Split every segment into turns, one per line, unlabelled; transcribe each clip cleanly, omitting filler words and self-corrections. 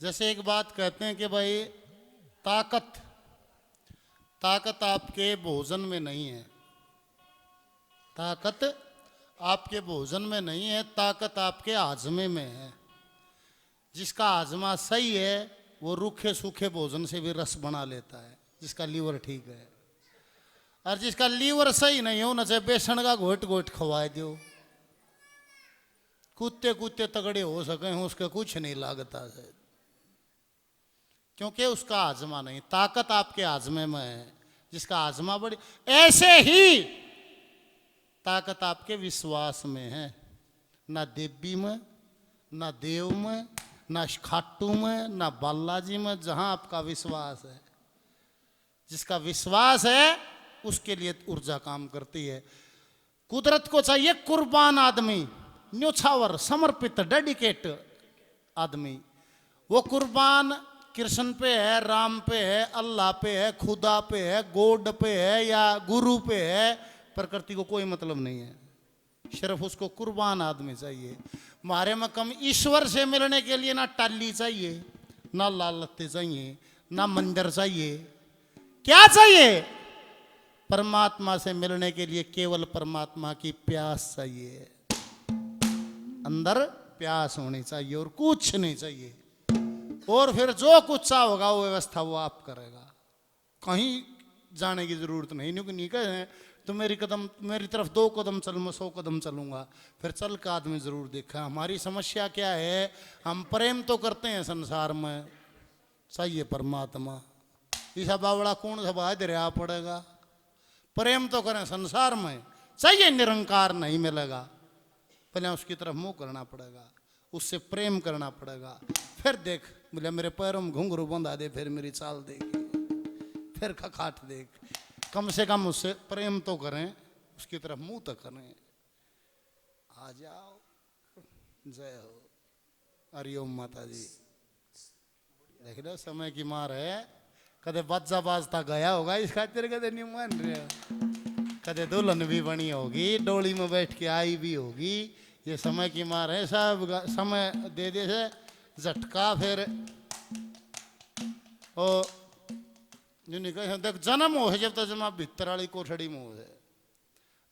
जैसे एक बात कहते हैं कि भाई ताकत ताकत आपके भोजन में नहीं है, ताकत आपके भोजन में नहीं है, ताकत आपके हाजमे में है। जिसका हाजमा सही है वो रूखे सूखे भोजन से भी रस बना लेता है, जिसका लीवर ठीक है। और जिसका लीवर सही नहीं हो न चाहे बेसन का घोट घोट खवा दो, कुत्ते कुत्ते तगड़े हो सके हैं उसका कुछ नहीं लागता है, क्योंकि उसका हाजमा नहीं। ताकत आपके हाजमे में है, जिसका हाजमा बड़ी। ऐसे ही ताकत आपके विश्वास में है, ना देवी में, ना देव में, ना खाटू में, ना बालाजी में। जहां आपका विश्वास है, जिसका विश्वास है उसके लिए ऊर्जा काम करती है। कुदरत को चाहिए कुर्बान आदमी, न्योछावर, समर्पित, डेडिकेट आदमी। वो कुर्बान कृष्ण पे है, राम पे है, अल्लाह पे है, खुदा पे है, गॉड पे है या गुरु पे है, प्रकृति को कोई मतलब नहीं है। सिर्फ उसको कुर्बान आदमी चाहिए। हमारे में कम ईश्वर से मिलने के लिए ना टाली चाहिए, ना लाल लत्ते चाहिए, ना मंदिर चाहिए। क्या चाहिए? परमात्मा से मिलने के लिए केवल परमात्मा की प्यास चाहिए। अंदर प्यास होनी चाहिए और कुछ नहीं चाहिए। और फिर जो कुछ सा होगा वो व्यवस्था वो आप करेगा, कहीं जाने की जरूरत नहीं। नहीं कहे तो मेरी तरफ 2 कदम चल, मैं 100 कदम चलूंगा। फिर चल के आदमी जरूर देखा। हमारी समस्या क्या है? हम प्रेम तो करते हैं संसार में, चाहिए परमात्मा। ईसा बावड़ा कौन सा बात दरिया पड़ेगा? प्रेम तो करें संसार में, चाहिए निरंकार, नहीं मिलेगा। पहले उसकी तरफ मुंह करना पड़ेगा, उससे प्रेम करना पड़ेगा। फिर देख, बोले मेरे पैरों में घुंघरू बंधा दे, फिर मेरी चाल देगी, फिर खखाट देख। कम से कम उससे प्रेम तो करें, उसकी तरफ मुंह तो करें। आ जाओ, जय हो, हरिओम माता जी। देख लो समय की मार है, कदे बच्चा बाजता गया होगा इस खातिर, कदे नहीं मान रहे, कदे दुल्हन भी बनी होगी, डोली में बैठ के आई भी होगी। ये समय की मार है, सब समय दे दे से झटका। फिर ओ देख जन्म हो है जब तक जमा भीतर वाली कोठड़ी में हो है।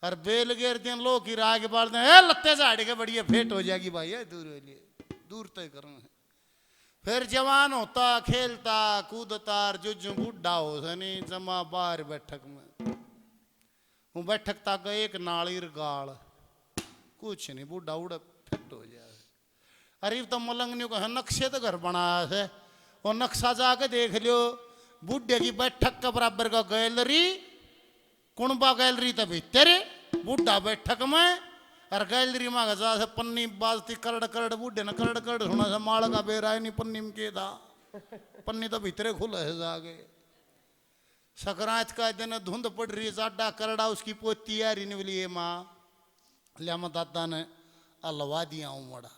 और बेल गेर दिन लोग की राह के बाल लत्ते झाड़ी के बढ़िया फेट हो जाएगी भाई, है दूर दूर तय करना है। फिर जवान होता, खेलता कूदता, जुजू बूढ़ा हो सनी जमा बाहर बैठक में। वो बैठक तक एक नालीर गाल, कुछ नहीं, बूढ़ा उड़ फिट हो जाए। अरे तो मलंग को नक्शे तो घर बनाया है, वो नक्शा जाके देख लियो। बूढ़े की बैठक के बराबर का गैलरी, कुणबा गैलरी तो भीतर, बूढ़ा बैठक में, और गैलरी में गजा से पन्नी बाजती करड़ करड़, बूढ़े ने करड़ करड़ सुना से माल का बेरा नहीं पन्नी में के था, पन्नी तो भीतरे खुला है जागे। संक्रांत का दिन धुंध पड़ रही, जाडा करड़ा उसकी पोती आ रही निवली माँ लिया दादा ने हलवा दिया उमड़ा।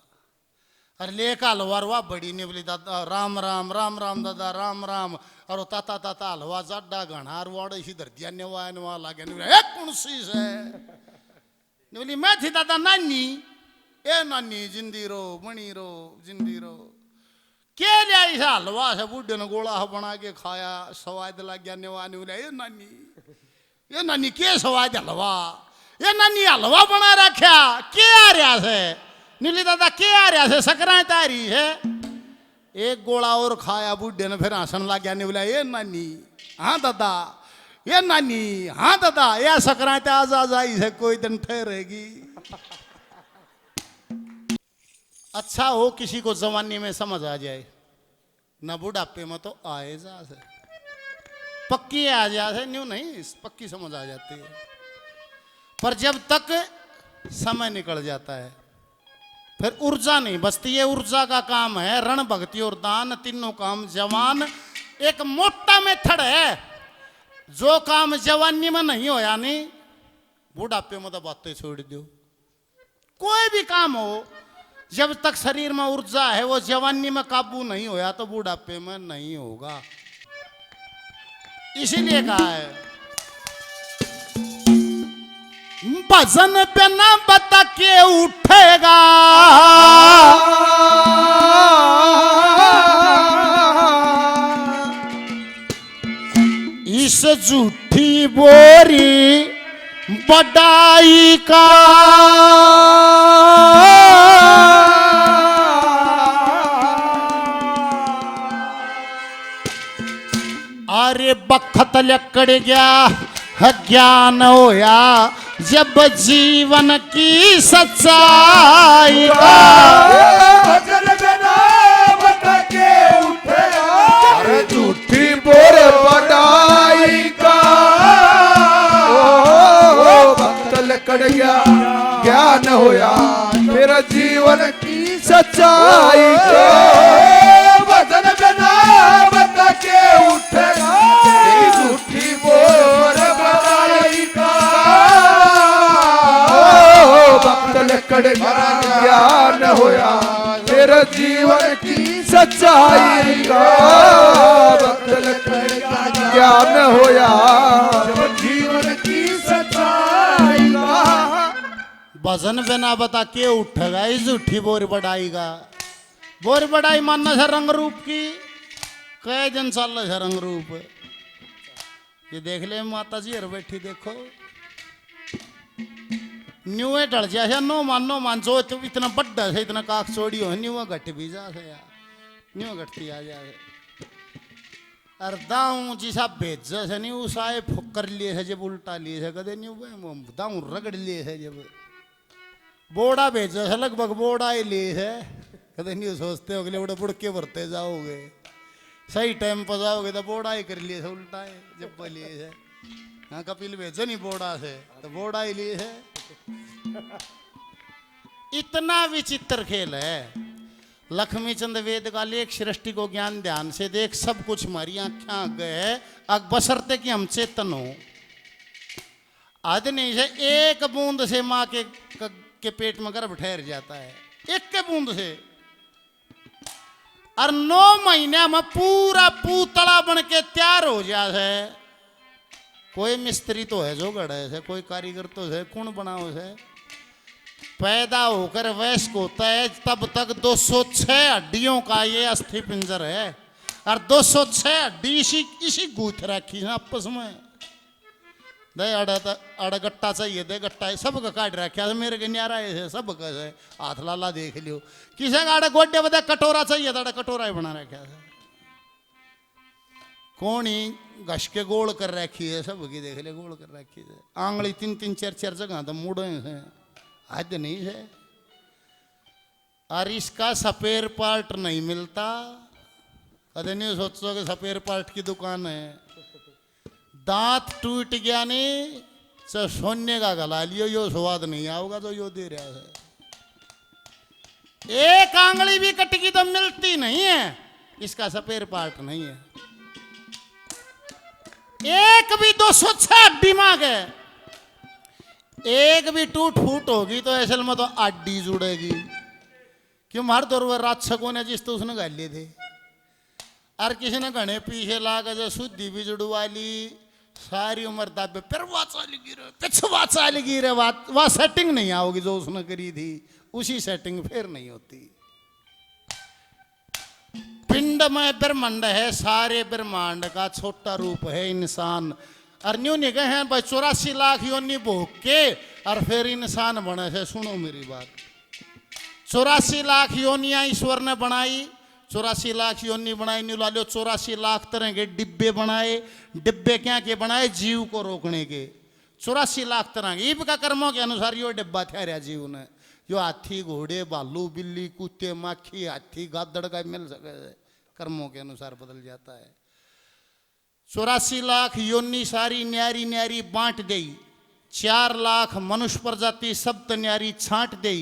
अरे लेका हलवा रवा बड़ी निवली दादा, राम राम राम राम दादा राम राम। और वो ताता ताता हलवा जाडा घनार वाड़ इसी धरतिया नेवा नेवा लागे कौन सी है बोली मैं थी दादा नानी। ए नानी जिंदी रो बनी रो जिंदी रो। क्या लिया इस हलवा से? बूढ़े ने गोला बना के खाया, स्वाद लग गया नेवा ने। बोला ये नानी के स्वाद हलवा? ये नानी हलवा बना रखा, क्या आ रहा है? नीली दादा क्या आ रहा है? संक्रांत आ रही है। एक गोला और खाया बूढ़े ने, फिर हंसन लग गया। ने बोला ये नानी, हाँ दादा, ये नानी, हाँ दादा, यह संक्रांत आज आ जाई है, कोई दिन ठहरेगी। अच्छा हो किसी को जवानी में समझ आ जाए, न बुढ़ापे में तो आए जा से पक्की आ जाए, न्यू नहीं पक्की समझ आ जाती है। पर जब तक समय निकल जाता है फिर ऊर्जा नहीं बचती है। ऊर्जा का काम है रण, भक्ति और दान, तीनों काम जवान। एक मोटा मेथड है, जो काम जवानी में नहीं होया नहीं, बुढ़ापे में तो बातें छोड़ दो। कोई भी काम हो, जब तक शरीर में ऊर्जा है, वो जवानी में काबू नहीं होया तो बुढ़ापे में नहीं होगा। इसीलिए कहा है भजन पे ना बता के उठेगा, झूठी बोरी बड़ाई का अरे बखत लकड़ गया ज्ञान होया जब जीवन की सच्चाई का
भजन बिना बता के उठे अरे झूठी बोर बड़ाई का भक्त लकड़ गया ज्ञान होया मेरा जीवन की सच्चाई का भजन बिना बता के उठे झूठी बोर बड़ाई का भक्त लकड़ ज्ञान होया मेरा जीवन की सच्चाई का भक्त लकड़ ज्ञान होया जीवन की सच्चाई का
भजन बिना बता के उठेगा इस झूठी बोर बढ़ाएगा बोर बढ़ाई मानना है रंग रूप की कई दिन चल है रंग रूप ये देख ले माता जी हर बैठी देखो न्यू ढल जा नो मान जो इतना बड्डा है इतना काक चोड़ी हो न्यू घट भी जा से यार न्यू घटती आ जाए अर दाऊ जिसा भेज से नहीं उस आए फुकर लिए है जब उल्टा लिए है कदे न्यू दाऊ रगड़ लिए है जब बोड़ा भेज है लगभग बोड़ा ही लिए है कदे न्यू सोचते हो बड़े बुड़ के भरते जाओगे सही टाइम पर जाओगे तो बोड़ा ही कर लिए है उल्टा है जब लिए है हाँ कपिल भेजो नहीं बोड़ा से तो बोड़ा ही लिए है इतना विचित्र खेल है लक्ष्मी चंद वेद का लेख सृष्टि को ज्ञान ध्यान से देख सब कुछ हमारी आंखें आगे है अब बशर्ते कि हम चेतन हो आदमी से एक बूंद से माँ के पेट में गर्भ ठहर जाता है एक के बूंद से और 9 महीने में पूरा पूतला बन के तैयार हो जाता है कोई मिस्त्री तो है जो गढ़ है कोई कारीगर तो है कौन बनाओ है पैदा होकर वयस्क होता है तब तक 206 हड्डियों का ये अस्थि पिंजर है और 206 हड्डी इसी गूथ रखी है आपस में दे अड़ा गट्टा चाहिए दे गट्टा है सबका काट रखा है मेरे के न्यारा है सबका है हाथ लाला देख लियो किसी का अड़ा गोड्डे बता कटोरा चाहिए था कटोरा ही बना रखा है कौन ही घस के गोल कर रखी है सबकी देख ले गोल कर रखी है आंगली 3 4 जगह तो मुड़े हैं हद नहीं है और इसका सपेर पार्ट नहीं मिलता कदे नहीं सोचो कि सपेर पार्ट की दुकान है दांत टूट गया नहीं तो सोने का गला लियो यो स्वाद नहीं आओगा तो यो दे रहा है एक आंगली भी कटकी तो मिलती नहीं है इसका सपेर पार्ट नहीं है एक भी 206 दिमाग है एक भी टूट फूट होगी तो असल में तो आड्डी जुड़ेगी क्यों मार दौर राक्षकों ने जिस तो उसने गाल लिए थे और किसी ने घने पीछे लाकर जो शुद्धि भी जुड़वा ली सारी उम्र दाबे फिर पिछवा चाल गिरे वह सेटिंग नहीं आओगी जो उसने करी थी उसी सेटिंग फिर नहीं होती पिंड में ब्रह्मांड है सारे ब्रह्मांड का छोटा रूप है इंसान और न्यू नहीं कहे भाई 84 लाख योनि भोग के और फिर इंसान बने से सुनो मेरी बात 84 लाख योनियां ईश्वर ने बनाई 84 लाख योनि बनाई न्यू ला लो 84 लाख तरह के डिब्बे बनाए डिब्बे क्या के बनाए जीव को रोकने के 84 लाख तरह के ईब का कर्मों के अनुसार यो डिब्बा ठहरा जीव ने यो हाथी घोड़े भालू बिल्ली कुत्ते माखी हाथी गादड़ का मिल सके कर्मों के अनुसार बदल जाता है 84 लाख योनि सारी न्यारी न्यारी बांट दई 4 लाख मनुष्य प्रजाति सप्त न्यारी छांट दई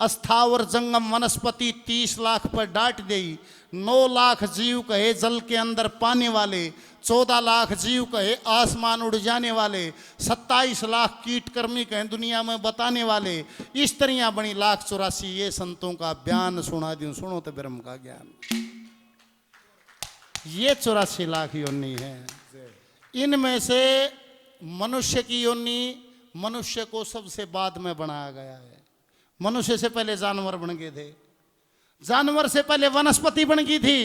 अस्थावर जंगम वनस्पति 30 लाख पर डांट दई 9 लाख जीव कहे जल के अंदर पाने वाले 14 लाख जीव कहे आसमान उड़ जाने वाले 27 लाख कीट कर्मी कहे दुनिया में बताने वाले इस तरह बनी 1,84,000 ये संतों का बयान सुना दूं सुनो तो ब्रह्म का ज्ञान ये 84 लाख योनि है इनमें से मनुष्य की योनि मनुष्य को सबसे बाद में बनाया गया है मनुष्य से पहले जानवर बन गए थे जानवर से पहले वनस्पति बन गई थी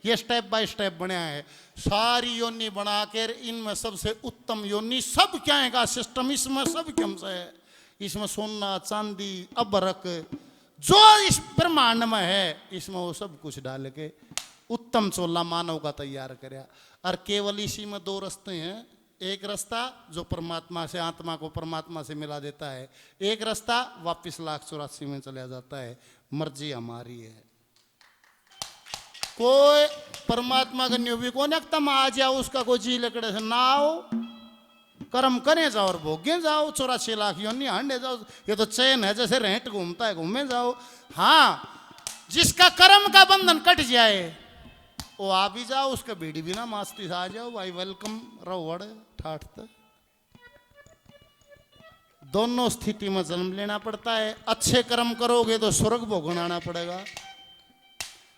ये स्टेप बाय स्टेप बनाया है। सारी योनि बना कर इनमें सबसे उत्तम योनि सब क्या है का सिस्टम इसमें सब क्या है। इसमें सोना चांदी अबरक जो इस ब्रह्मांड में है इसमें वो सब कुछ डाल के उत्तम चोला मानव का तैयार कराया। और केवल इसी में दो रास्ते हैं। एक रास्ता जो परमात्मा से आत्मा को परमात्मा से मिला देता है, एक रास्ता वापिस 1,84 में चला जाता है। मर्जी हमारी है। कोई परमात्मा का न्यू भी कौन एकदम आ जाओ उसका कोई जी लकड़े से ना आओ, कर्म करें जाओ और भोगे जाओ। 84 लाख योनि हांडे जाओ। ये तो चैन है जैसे रेंट घूमता है, घूमे जाओ। हाँ, जिसका कर्म का बंधन कट जाए वो आ भी जाओ, उसके बीड़ी बिना मास्ती से आ जाओ भाई, वेलकम रवड़ ठाठ। दोनों स्थिति में जन्म लेना पड़ता है। अच्छे कर्म करोगे तो स्वर्ग भोगन आना पड़ेगा,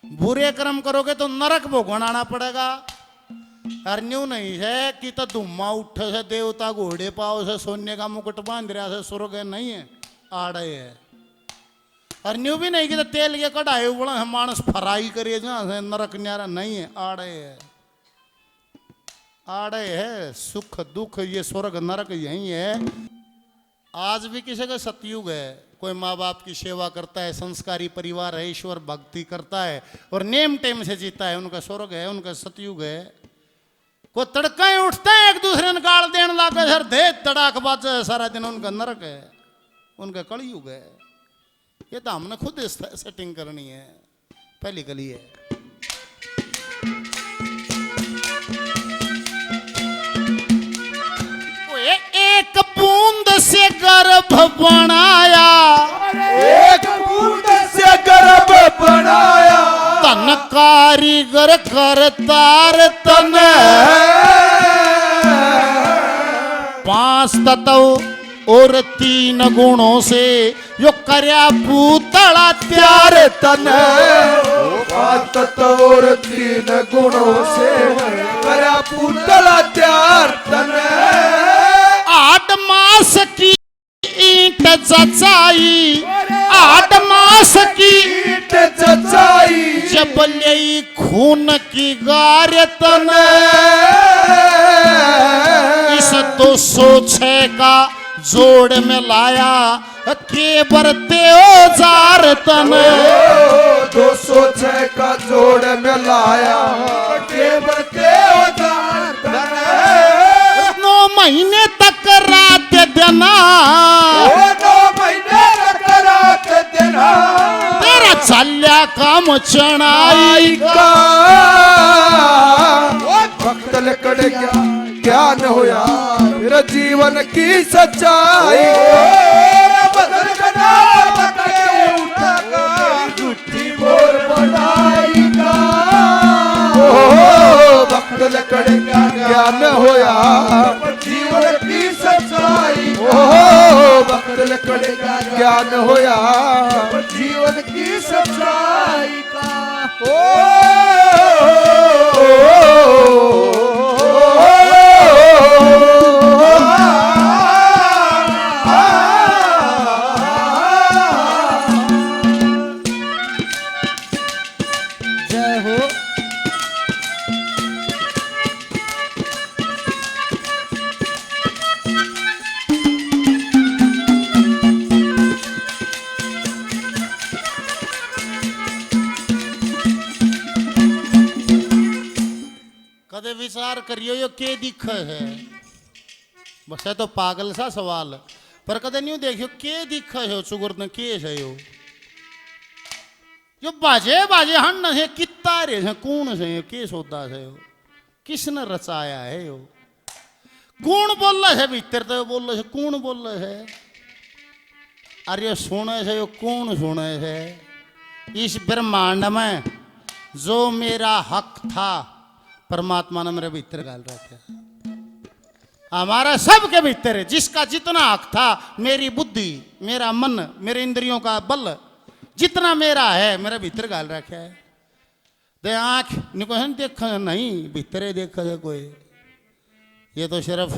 बुरे कर्म करोगे तो नरक भोगन आना पड़ेगा। और न्यू नहीं है कि तो धुम्मा उठे से देवता घोड़े पाओ से सोने का मुकुट बांध रहा से स्वर्ग है, नहीं है, आड़े है। और न्यू भी नहीं कि तो तेल के कढ़ाई बड़ा है मानस फ्राई करिए जहाँ से नरक न्यारा, नहीं है, आड़े है, आड़े है। सुख दुख ये स्वर्ग नरक यही है। आज भी किसी का सतयुग है, कोई माँ बाप की सेवा करता है, संस्कारी परिवार है, ईश्वर भक्ति करता है और नेम टेम से जीता है, उनका स्वर्ग है, उनका सतयुग है। कोई तड़का उठता है एक दूसरे ने गाल देने लगा सर दे तड़ाक बाज सारा दिन, उनका नरक है, उनका कलयुग है। ये तो हमने खुद सेटिंग करनी है, पहली कली है। एक बूंद से गर्भ बनाया,
एक बूंद से गर्भ बनाया,
तन कारीगर करतार तन 5 तत्व और 3 गुणों से यो करया पूतला त्यार तन।
5 तत्व और 3 गुणों से करया पूतला त्यार तन।
8 मास की ईंट चचाई, 8 मास की
ईंट चचाई,
जब ले खून की गार तन। इस 206 का जोड़ में लाया के बरते औजार तन।
206 का जोड़ में लाया के बरते औजार तन।
9 महीने तक रात देना,
9 महीने तक रात देना,
तेरा चल्या काम चढ़ाई का।
भक्त लकड़ ज्ञान होया मेरा जीवन की सच्चाई। बदल कना बताए उठा का झूठी बोल बनाई का। भक्त लकड़ ज्ञान होया जीवन की सच्चाई। भक्त लकड़ ज्ञान होया जीवन की सच्चाई का।
जय हो। कदे विचार करियो यो के दिख है, बस है तो पागल सा सवाल। पर कदे नहीं देखियो के दिख है चुगुर ने के है यो बाजे बाजे हन है कितना रे है कौन से के सौदा से हो, किसने रचाया है यो, कौन बोल है भीतर तो बोल है कौन बोल है। अरे सुने से यो कौन सुने से। इस ब्रह्मांड में जो मेरा हक था परमात्मा ने मेरे भीतर डाल रखा है। हमारा सबके भीतर है, जिसका जितना हक था, मेरी बुद्धि, मेरा मन, मेरे इंद्रियों का बल जितना मेरा है मेरे भीतर डाल रखा है। दे आँख निकोहन देख नहीं, भीतरे देखा है कोई। ये तो सिर्फ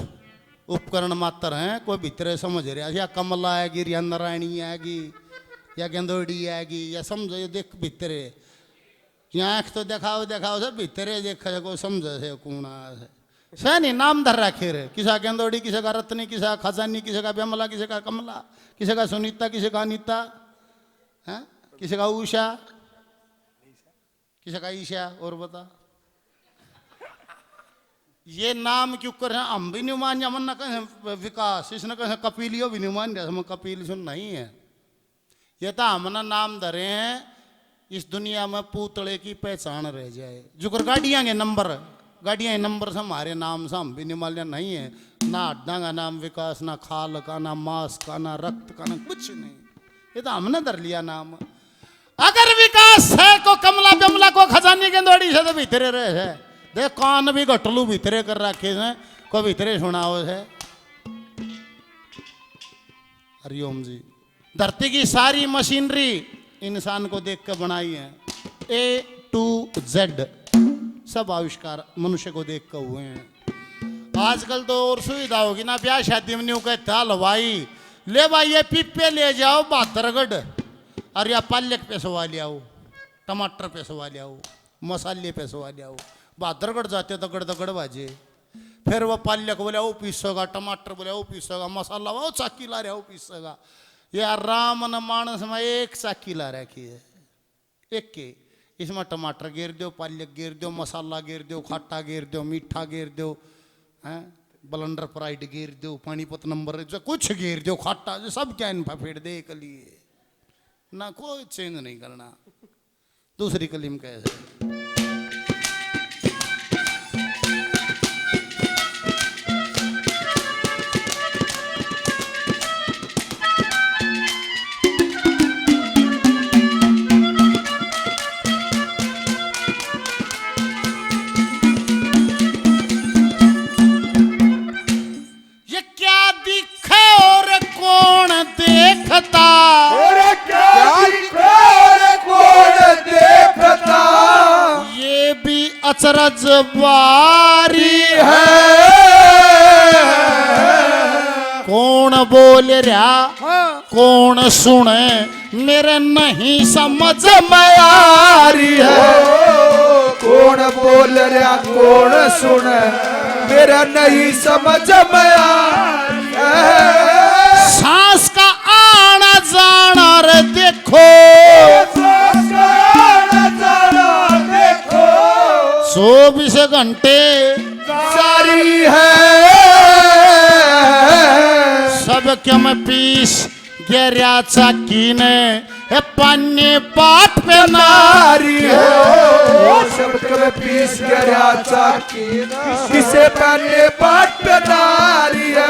उपकरण मात्र हैं, कोई भीतरे समझ रहा है, या कमला आएगी या नारायणी आएगी या गेंदोड़ी आएगी या समझो ये देख भीतरे। ये आँख तो देखाओ देखाओ से भीतरे देखे को समझे से कूणा से नहीं नाम धर रखे रे किसा गेंदोड़ी किसी का रत्नी किसी का खजानी किसी का बिमला किसी का कमला किसी का सुनीता किसी का अनीता है किसी का उषा किसी का ईशा और बता ये नाम क्यों कर हैं हम भी नहीं मान जा मन ना कहें विकास इसने कहें कपिलियो भी नहीं मान जा हम कपिल सुन नहीं है ये तो हमने नाम धरे हैं इस दुनिया में पूतले की पहचान रह जाए जुकर गाड़ियाँ के नंबर से हमारे नाम से हम भी नहीं मान लिया नहीं है ना अड्डा का नाम विकास ना खाल का ना मांस का ना रक्त का ना कुछ नहीं ये तो हमने धर लिया नाम अगर विकास है को कमला बिमला को खजानी गेंदोड़ी से तो भीतरे रहे है देख कान भी घटलू भीतरे कर रखे हैं को भीतरे सुनाओ है हरिओम जी धरती की सारी मशीनरी इंसान को देख कर बनाई है A to Z सब आविष्कार मनुष्य को देख कर हुए हैं आजकल तो और सुविधा होगी ना ब्याह शादी में न्यू कहता हलवाई ले भाई ये पिप्पे ले जाओ बहत्तरगढ़ और या पालक पैसवा ले आओ टमाटर पैसवा ले आओ मसाले पैसवा ले आओ बहत्तरगढ़ जाते दगड़ दगड़ बाजे फिर वो पालक बोले वो पीसेगा टमाटर बोले वो पीसेगा मसाला वो चाकी ला रहा वो पीसेगा यार राम न मानस में एक चाकी ला रखी है एक के इसमें टमाटर गिर दो पालक गिर दो मसाला गिर दो खट्टा गिर दो मीठा गिर दो हैं बलंडर फ्राइड गिर दो पानीपत नंबर जो कुछ गिर दो खट्टा जो सब क्या इन फेर दे लिए ना कोई चेंज नहीं करना दूसरी कलीम कैसे अचरज बारी है कौन बोल रहा कौन सुने मेरे नहीं समझ में आ रही है
कौन बोल रहा कौन सुने मेरा नहीं समझ में आ रही है
सांस का आना जाना रे देखो 24 घंटे
जारी है
सब क्या मैं पीस गहरा चाकी ने पानी पाट पे नारी है
सब क्या पीस गहरा चाकी किसे पानी पाट पे नारी है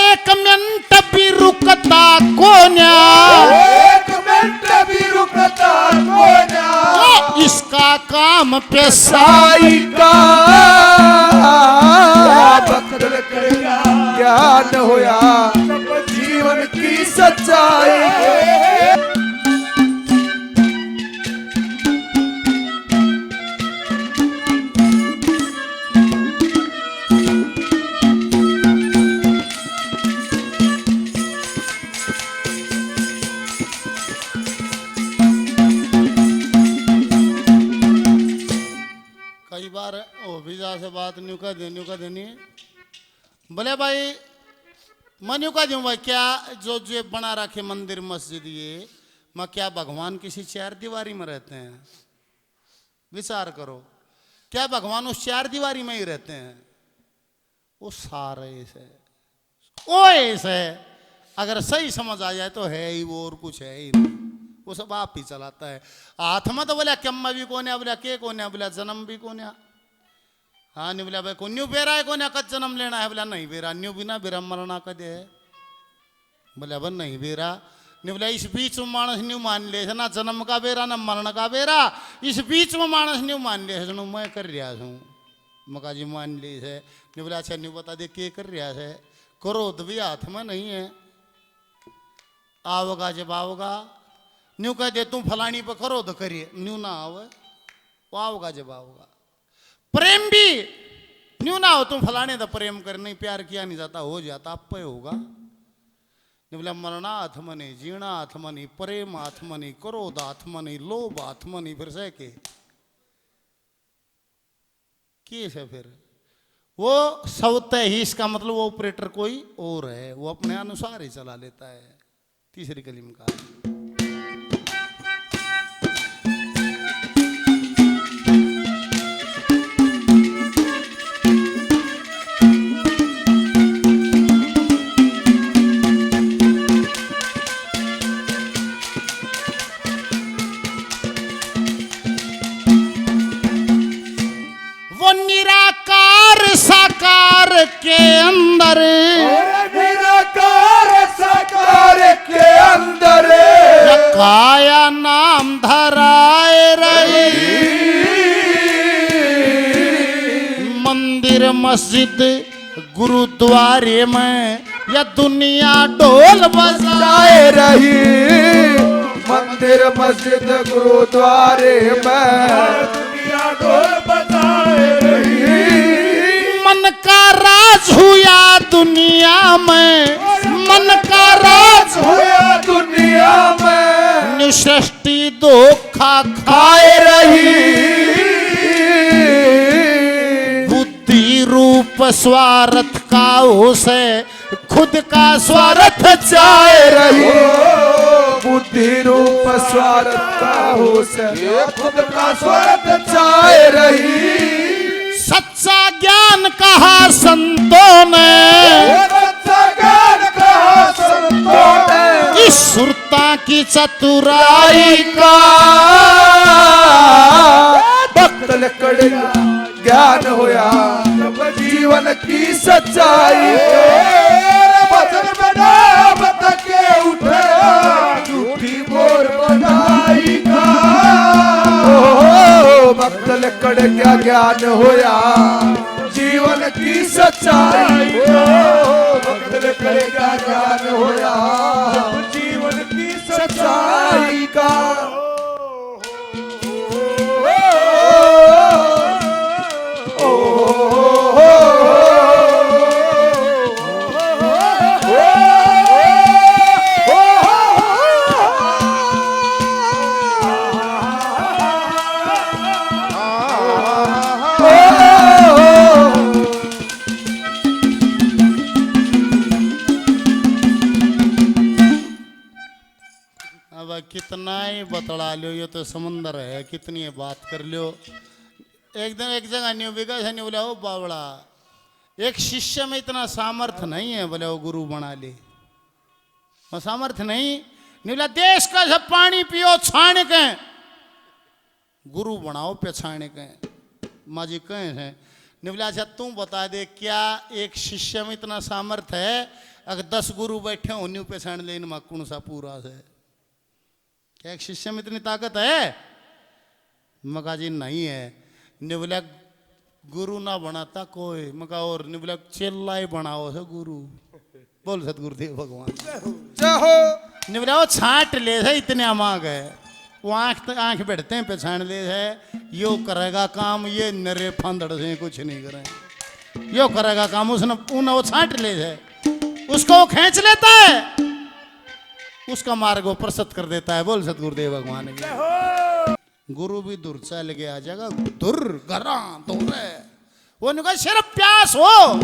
एक मिनट भी रुकता कोन्या
एक मिनट भी रुकता कोन्या
इसका काम
पेशाई का बदल कर ज्ञान होया जीवन की सच्चाई
कई बार वीजा से बात न्यू का देनी बोले भाई मैं न्यू का दूँ भाई क्या जो जो बना रखे मंदिर मस्जिद ये मैं क्या भगवान किसी चार दीवारी में रहते हैं विचार करो क्या भगवान उस चार दीवारी में ही रहते हैं वो सारे से ओ ऐसे अगर सही समझ आ जाए तो है ही वो और कुछ है ही नहीं वो सब आप ही चलाता है हाथ में तो बोला कम्मा भी कोने बोला के कोने बोला जन्म भी कोने हाँ नहीं बोला भाई को न्यू बेरा है कोने कद जन्म लेना है बोला नहीं बेरा न्यू बिना बेरा मरना कदे है बोला बन नहीं बेरा नहीं बोला इस बीच में मानस न्यू मान ले ना जन्म का बेरा ना मरण का बेरा इस बीच में मानस न्यू मान ले मैं कर रहा हूँ मका जी मान ली है नहीं बोला अच्छा न्यू बता दे के कर रहा है क्रोध भी हाथ में नहीं है आओगा जब आओगा न्यू कह दे तू फलानी पर करो तो करिए न्यू ना आवे वो आओगा जब आओगा प्रेम भी न्यू ना हो तुम फलाने तो प्रेम कर नहीं प्यार किया नहीं जाता हो जाता आप पे होगा बोला मरणात्मनि जीर्णात्मनि प्रेमात्मनि क्रोधात्मनि लोभात्मनि फिर से के है फिर वो स्वतः ही, इसका मतलब वो ऑपरेटर कोई और है, वो अपने अनुसार ही चला लेता है। तीसरी कलीम का साकार के अंदर,
निराकार साकार के अंदर
काया नाम धराए रही। मंदिर मस्जिद गुरुद्वारे में या दुनिया ढोल बजाए
रही। मंदिर मस्जिद गुरुद्वारे में दुनिया ढोल बजाए रही।
मन का राज हुआ दुनिया में, मन का राज
हुआ दुनिया में
निसृष्टि धोखा खाए रही। बुद्धि रूप स्वार्थ का उसे खुद का स्वार्थ चाहे रही।
बुद्धि रूप स्वार्थ का उसे खुद का स्वार्थ चाहे रही।
सच्चा ज्ञान कहा संतों ने,
सच्चा ज्ञान कहा संतों ने
इस सुरता की चतुराई का
भक्त लकड़ ज्ञान होया जब जीवन की सच्चाई। वचन बना बत के उठे झूठी मोर बनाई का। भक्त लकड़ क्या ज्ञान होया जीवन की सच्चाई। भक्त लकड़ क्या ज्ञान होया जीवन की सच्चाई का।
कितना ही बतला लो, ये तो समंदर है, कितनी है बात कर लो। एक दिन एक जगह न्यू बिगा से बोला ओ बावड़ा, एक शिष्य में इतना सामर्थ्य नहीं है बोले वो गुरु बना ले। वो सामर्थ्य नहीं, बोला देश का सब पानी पियो छाने के गुरु बनाओ पे छाने के माँ जी कहे हैं। बोला अच्छा तू बता दे क्या एक शिष्य में इतना सामर्थ्य है, अगर 10 गुरु बैठे हो न्यू पे छान ले मा कौन सा पूरा से, क्या एक शिष्य में इतनी ताकत है? मका जी नहीं है। बोला गुरु ना बनाता कोई, मका और बोला चेला ही बनाओ से गुरु। बोल सतगुरुदेव भगवान बोला वो छाट ले है, इतने अमाग है वो आंख बैठते हैं पहचान ले है। यो करेगा काम, ये नरे फंदड़ से कुछ नहीं करे, यो करेगा काम उसने वो छाट ले है, उसको वो खींच लेता है, उसका मार्ग वो प्रस्तुत कर देता है। बोल सतगुरुदेव भगवान की। गुरु भी दूर चल गया जगह दूर घरा दूर है। वो ने कहा सिर्फ प्यास हो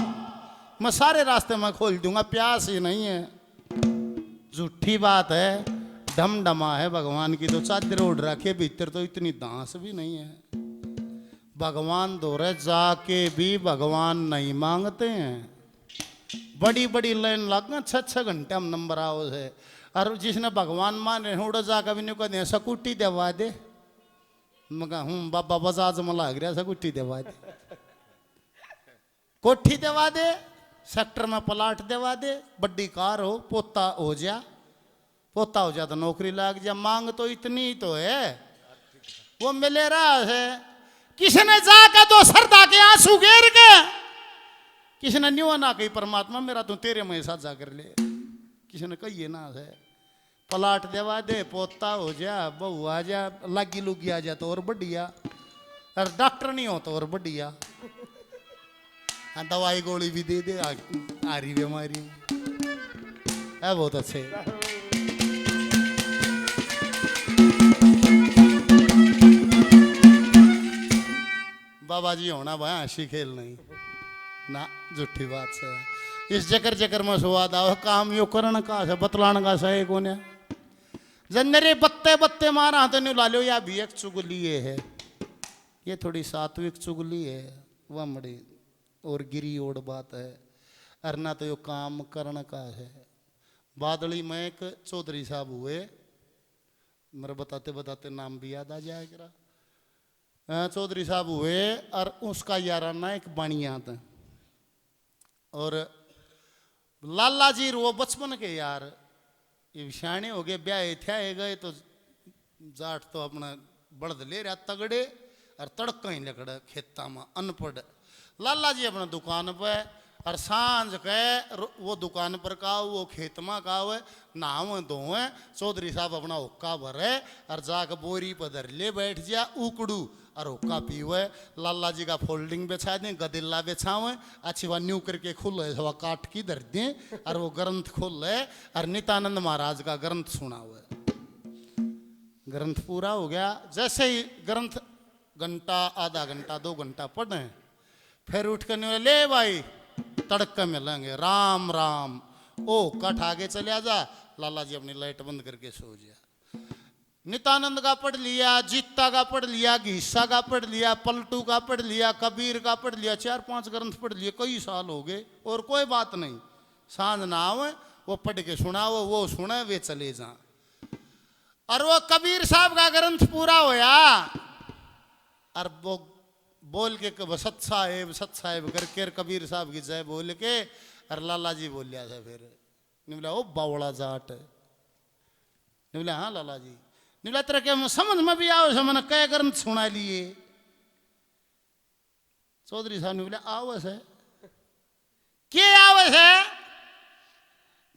मैं सारे रास्ते में खोल दूंगा, प्यास ही नहीं है, झूठी बात है, डमडमा है। भगवान की तो चादर ओढ़ रखे, भीतर तो इतनी दांस भी नहीं है। भगवान दौरे जाके भी भगवान नहीं मांगते हैं, बड़ी बड़ी लाइन लग गए, 6-6 घंटे हम नंबर आओ है। और जिसने भगवान माने उड़ जाकर भी नहीं कहते सकुटी देवा दे, मगा हूँ बाबा बजाज में लग रहा सकुटी देवा दे, कोठी देवा दे, सेक्टर में प्लाट देवा दे, बड़ी कार हो, पोता हो जा, पोता हो जा तो नौकरी लग जा। मांग तो इतनी तो है, वो मिले रहा है। किसी ने जाकर तो सरदा के आंसू गिर के, किसी ने न्यू ना कही परमात्मा मेरा तू तेरे में साझा कर ले, किसी ने कही ना है प्लाट देवा दे, पोता हो जा, बहू आ जा, लागी लुगी आ जा तो और बढ़िया, और डॉक्टर नहीं हो तो और बढ़िया, दवाई गोली भी दे दे आ रही बीमारी। है बहुत अच्छे। बाबा जी होना भाई हंसी खेल नहीं ना, झूठी बात से इस चक्कर चक्कर में स्वाद आओ। काम यो करना का है, बतलाने का सही कौन है। जनरे बत्ते बत्ते मारा तो नहीं ला लो, या भी एक चुगली है, ये थोड़ी सात्विक चुगली है, वह मड़ी और गिरी ओढ़ बात है। अरना तो यो काम करने का है। बादली में एक चौधरी साहब हुए, मेरे बताते बताते नाम भी याद आ जाएगा। चौधरी साहब हुए और उसका याराना एक बनिया था। और लाला जी वो बचपन के यार ये शाणे हो गए, ब्याह थे गए तो जाट तो अपना बड़द ले रहा तगड़े और तड़का ही लकड़ा खेता में अनपढ़। लाला जी अपना दुकान पे और सांझ के वो दुकान पर का वो खेत में का हुए नहावे धोवे। चौधरी साहब अपना हुक्का भरे और जाकर बोरी पर धर ले बैठ जा उकड़ू और हुक्का पीवे। लाला जी का फोल्डिंग बिछा दें, गदिल्ला बिछावे, अच्छी वह न्यू करके खुले हवा काट की धर दें और वो ग्रंथ खोले और नित्यानंद महाराज का ग्रंथ सुना हुआ। ग्रंथ पूरा हो गया, जैसे ही ग्रंथ घंटा आधा घंटा 2 घंटा पढ़े फिर उठ कर ले भाई तड़का मिलेंगे राम राम ओ कट आगे चले जा। लाला जी अपनी लाइट बंद करके सो गया। नित्यानंद का पढ़ लिया, जीता का पढ़ लिया, घीसा का पढ़ लिया, पलटू का पढ़ लिया, कबीर का पढ़ लिया, 4-5 ग्रंथ पढ़ लिए, कई साल हो गए और कोई बात नहीं। सांझ ना आवे वो पढ़ के सुनाओ, वो सुने वे चले जा। और वो कबीर साहब का ग्रंथ पूरा होया और वो बोल के सत साहेब करके कबीर साहब की जय बोल के और लाला जी बोल लिया था। फिर नहीं बोला ओ बावड़ा जाट, नहीं बोला हाँ लाला जी, नहीं बोला तेरा क्या समझ में भी आओ मैंने कई ग्रंथ सुना लिए। चौधरी साहब ने बोला आवस है के आवस है,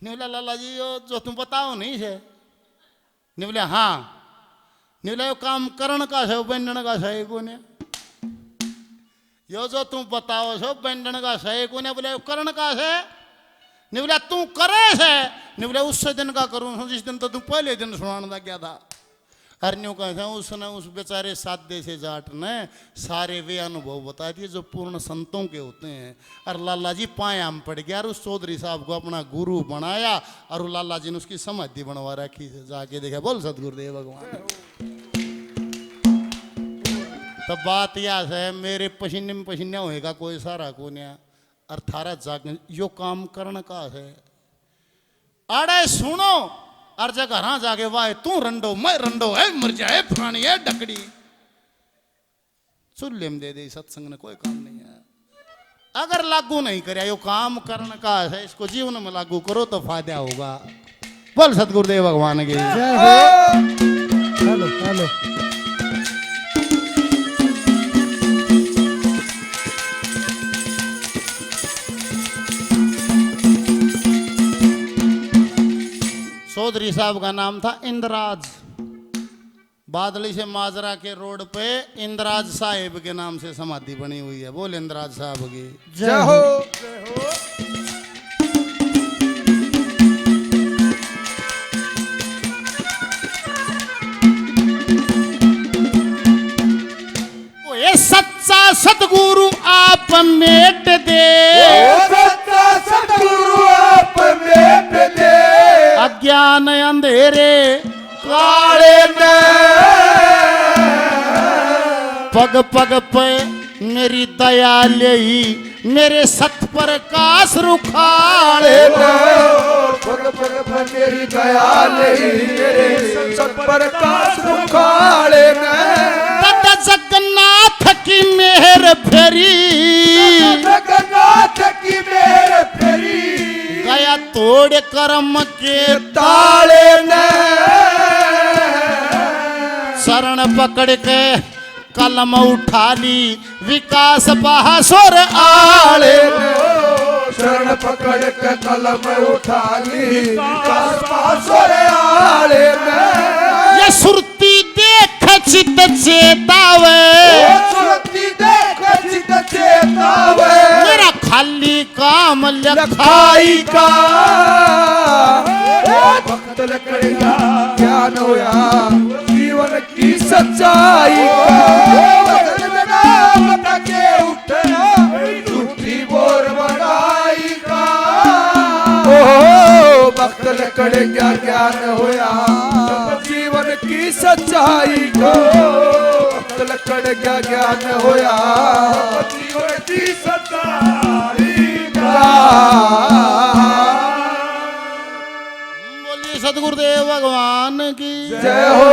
नहीं बोला लाला जी जो तुम बताओ नहीं है, नहीं बोला हाँ, नहीं बोला काम करण का है बैंडन का सही कौन है, यो जो तुम बताओ सो बैंडन का सही कौन है, बोले करण का है, नहीं बोला तू करे है, नहीं बोला उससे दिन का करूँ जिस दिन तो तुम पहले दिन सुनाने लग गया था। हरन्यों का था उसने उस बेचारे सादे से जाट ने सारे वे अनुभव बता दिए जो पूर्ण संतों के होते हैं। और लाला जी पायाम पड़ गया और उस चौधरी साहब को अपना गुरु बनाया और लाला जी ने उसकी समाधि बनवा रखी। जाके देखा बोल सतगुरुदेव भगवान। तब बात यह है मेरे पसीने में पसीना होएगा कोई सारा को नहीं और थारा जाग यो काम करने का है। अरे सुनो हर जगह हाँ जाके वाह तू रंडो मैं रंडो है मर जाए पुरानी है डकड़ी चूल्हे में दे दे सत्संग ने कोई काम नहीं है। अगर लागू नहीं करे यो काम करने का है इसको जीवन में लागू करो तो फायदा होगा। बोल सतगुरुदेव भगवान की
हेलो हेलो
चौधरी साहब का नाम था इंद्राज। बादली से माजरा के रोड पे इंद्राज साहिब के नाम से समाधि बनी हुई है। बोल इंद्राज साहब की
जय हो।
ये सच्चा सतगुरु आप मेट दे,
सच्चा सतगुरु आप मेट दे,
अज्ञान अंधेरे
काले ने
पग पग पे मेरी दया ले ही मेरे सत पर काश रुखाड़े।
पग पग पर मेरी दया ले मेरे सत पर काश रुखाड़े
दादा जगन्नाथ की मेहर फेरी,
जगन्नाथ की मेहर फेरी,
गया तोड़ कर्म के
ताले ने
शरण पकड़ के कलम उठा ली विकास बहासुर आले।
शरण पकड़ के कलम उठा ली विकास बहासुर आले
ये सुरती देख चित चेतावे,
सुरती देख चित चेतावे,
मेरा खाली काम
लखाई का भक्त लकड़ गया ज्ञान होया जीवन की सच्चाई बदल में नाम तके उठना झूठी बोर बनाई का ओ भक्त लकड़ गया ज्ञान होया जीवन की सच्चाई का भक्त लकड़ गया ज्ञान होया जीवन की सच्चाई का
बोलिए सतगुरुदेव भगवान की
जय हो।